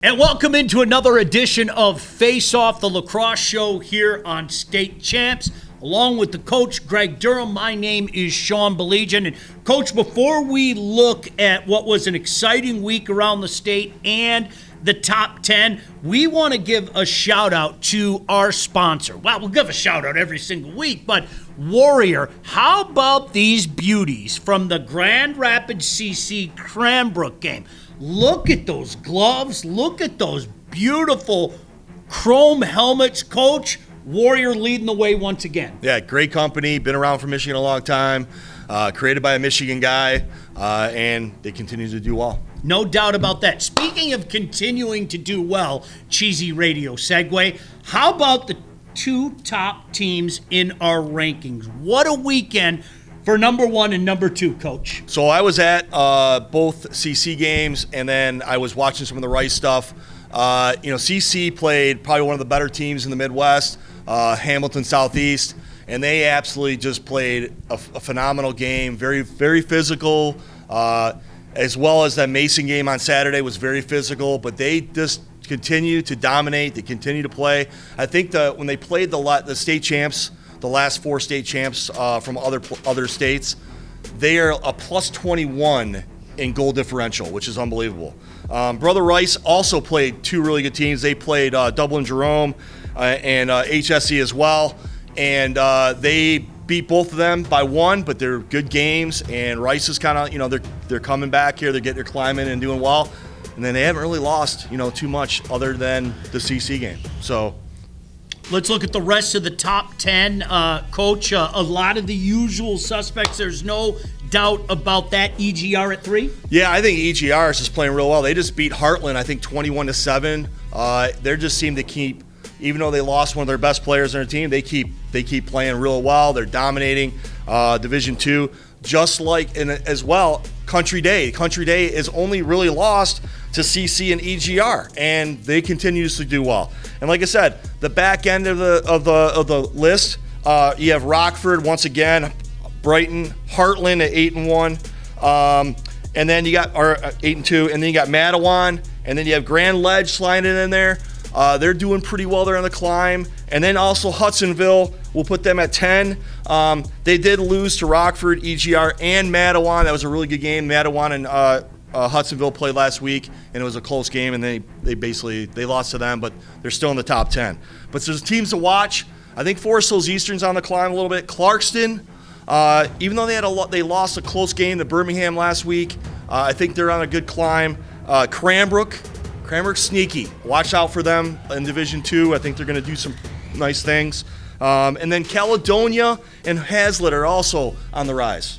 And welcome into another edition of Face Off, the Lacrosse Show here on State Champs. Along with the coach, Greg Durham, my name is Sean Belegian. And Coach, before we look at what was an exciting week around the state and the top 10, we want to give a shout out to our sponsor. Well, we'll give a shout out every single week, but Warrior, how about these beauties from the Grand Rapids CC Cranbrook game? Look at those gloves. Look at those beautiful chrome helmets. Coach, Warrior leading the way once again. Yeah, great company. Been around for Michigan a long time. Created by a Michigan guy, and they continue to do well. No doubt about that. Speaking of continuing to do well, cheesy radio segue, how about the two top teams in our rankings? What a weekend for number one and number two, Coach. So I was at both CC games, and then I was watching some of the Rice stuff. CC played probably one of the better teams in the Midwest, Hamilton Southeast, and they absolutely just played a phenomenal game, very, very physical, as well as that Mason game on Saturday was very physical, but they just continue to dominate. They continue to play. I think when they played the state champs, the last four state champs from other states, they are a plus 21 in goal differential, which is unbelievable. Brother Rice also played two really good teams. They played Dublin Jerome and HSE as well, and they beat both of them by one, but they're good games, and Rice is kind of, they're coming back here. They're climbing and doing well, and then they haven't really lost, too much other than the CC game. So let's look at the rest of the top 10. Coach, a lot of the usual suspects. There's no doubt about that. EGR at 3? Yeah, I think EGR is just playing real well. They just beat Heartland, I think, 21-7. They just seem to keep, even though they lost one of their best players on their team, they keep playing real well. They're dominating Division II. Just like, and as well, Country Day. Country Day is only really lost to CC and EGR, and they continue to do well. And like I said, the back end of the list, you have Rockford once again, Brighton, Heartland at 8-1, and then you got 8-2, and then you got Matawan, and then you have Grand Ledge sliding in there. They're doing pretty well there on the climb. And then also Hudsonville, we'll put them at 10. They did lose to Rockford, EGR, and Matawan. That was a really good game. Matawan and Hudsonville played last week, and it was a close game, and they lost to them, but they're still in the top 10. But there's teams to watch. I think Forest Hills Eastern's on the climb a little bit. Clarkston, even though they lost a close game to Birmingham last week, I think they're on a good climb. Cranbrook's sneaky. Watch out for them in Division II. I think they're going to do some nice things. And then Caledonia and Hazlitt are also on the rise.